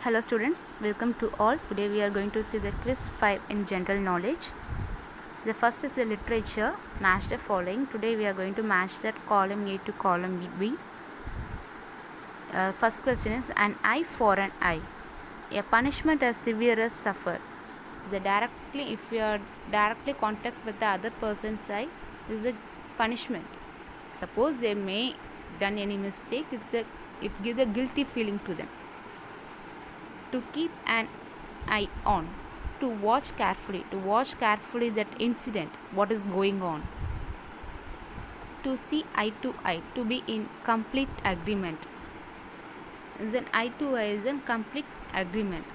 Hello students, welcome to all. Today we are going to see the quiz 5 in general knowledge. The first is the literature. Match the following. Today we are going to match that column A to column B. First question is an eye for an eye. A punishment as severe as suffer. If you are directly contact with the other person's eye, is a punishment. Suppose they may done any mistake, it gives a guilty feeling to them. To keep an eye on, to watch carefully that incident, what is going on. To see eye to eye, to be in complete agreement. Is an eye to eye is in complete agreement.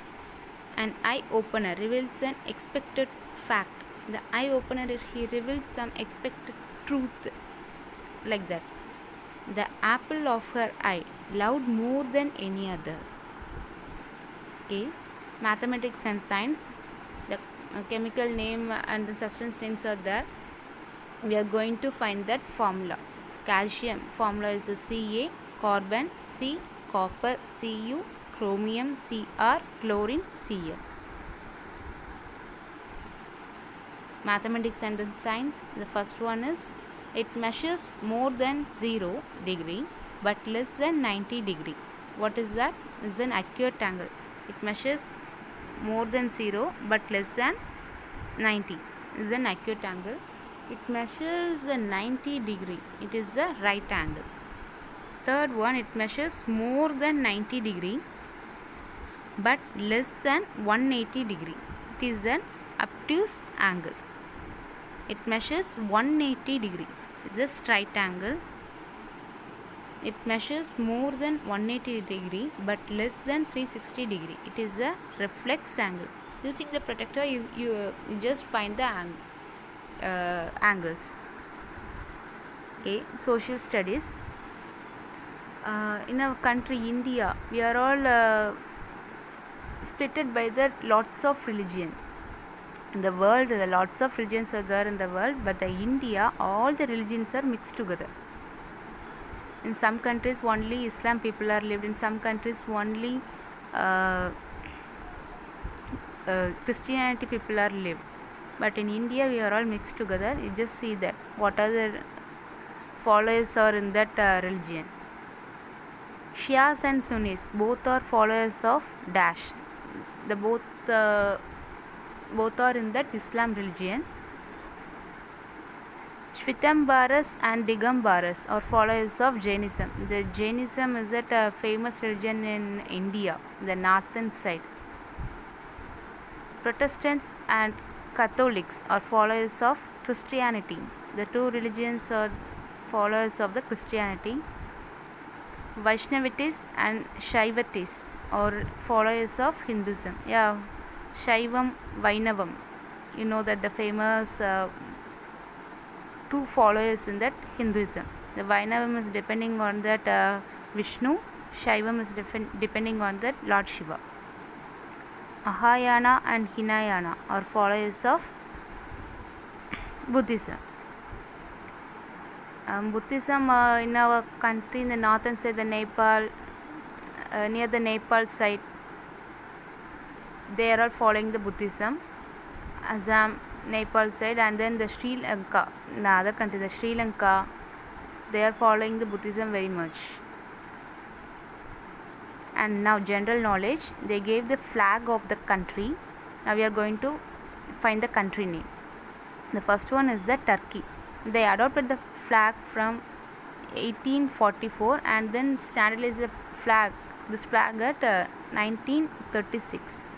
An eye opener reveals an expected fact. The eye opener, he reveals some expected truth, like that. The apple of her eye loved more than any other. Okay. Mathematics and science, the chemical name and the substance names are there. We are going to find that formula. Calcium formula is the Ca, carbon C, copper Cu, chromium Cr, chlorine Cl. Mathematics and science, the first one is it measures more than 0 degree but less than 90 degree. What is that? Is an acute angle. It measures more than 0 but less than 90 is an acute angle. It measures the 90 degree. It is the right angle. Third one, it measures more than 90 degree but less than 180 degree. It is an obtuse angle. It measures 180 degree. It is a right angle. It measures more than 180 degree but less than 360 degree. It is a reflex angle. Using the protector, you just find the angles. Okay, social studies. In our country, India, we are all splitted by the lots of religion. In the world, the lots of religions are there in the world, but in India, all the religions are mixed together. In some countries only Islam people are lived, in some countries only Christianity people are lived, but in India we are all mixed together. You just see that what are the followers are in that religion. Shias and Sunnis both are followers of dash. The both are in that Islam religion. Shvetambaras and Digambaras are followers of Jainism. The Jainism is a famous religion in India, the northern side. Protestants and Catholics are followers of Christianity. The two religions are followers of the Christianity. Vaishnavites and Shaivatis are followers of Hinduism. Yeah, Shaivam, Vainavam. You know that the famous two followers in that Hinduism. The Vainavam is depending on that Vishnu. Shaivam is depending on that Lord Shiva. Mahayana and Hinayana are followers of Buddhism. Buddhism in our country, in the northern side, the Nepal, near the Nepal side, they are all following the Buddhism. Assam, Nepal side, and then the Sri Lanka, in the other country, the Sri Lanka, they are following the Buddhism very much. And now general knowledge, they gave the flag of the country. Now we are going to find the country name. The first one is the Turkey. They adopted the flag from 1844 and then standardized this flag at 1936.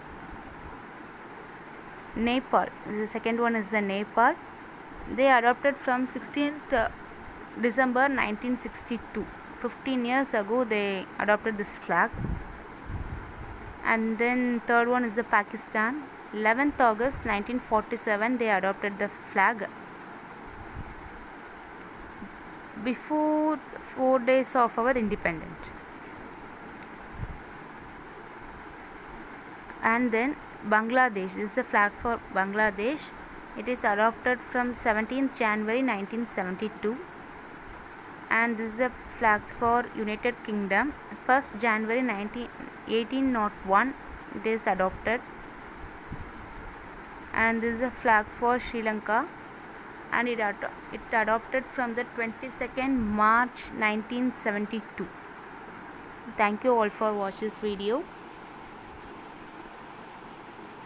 Nepal, the second one is the Nepal. They adopted from 16th December 1962. 15 years ago they adopted this flag. And then third one is the Pakistan. 11th August 1947 they adopted the flag. Before 4 days of our independence. And then Bangladesh, this is the flag for Bangladesh. It is adopted from 17th January 1972. And this is the flag for United Kingdom, 1st January 19 1801 it is adopted, and this is a flag for Sri Lanka, and it adopted from the 22nd March 1972. Thank you all for watching this video.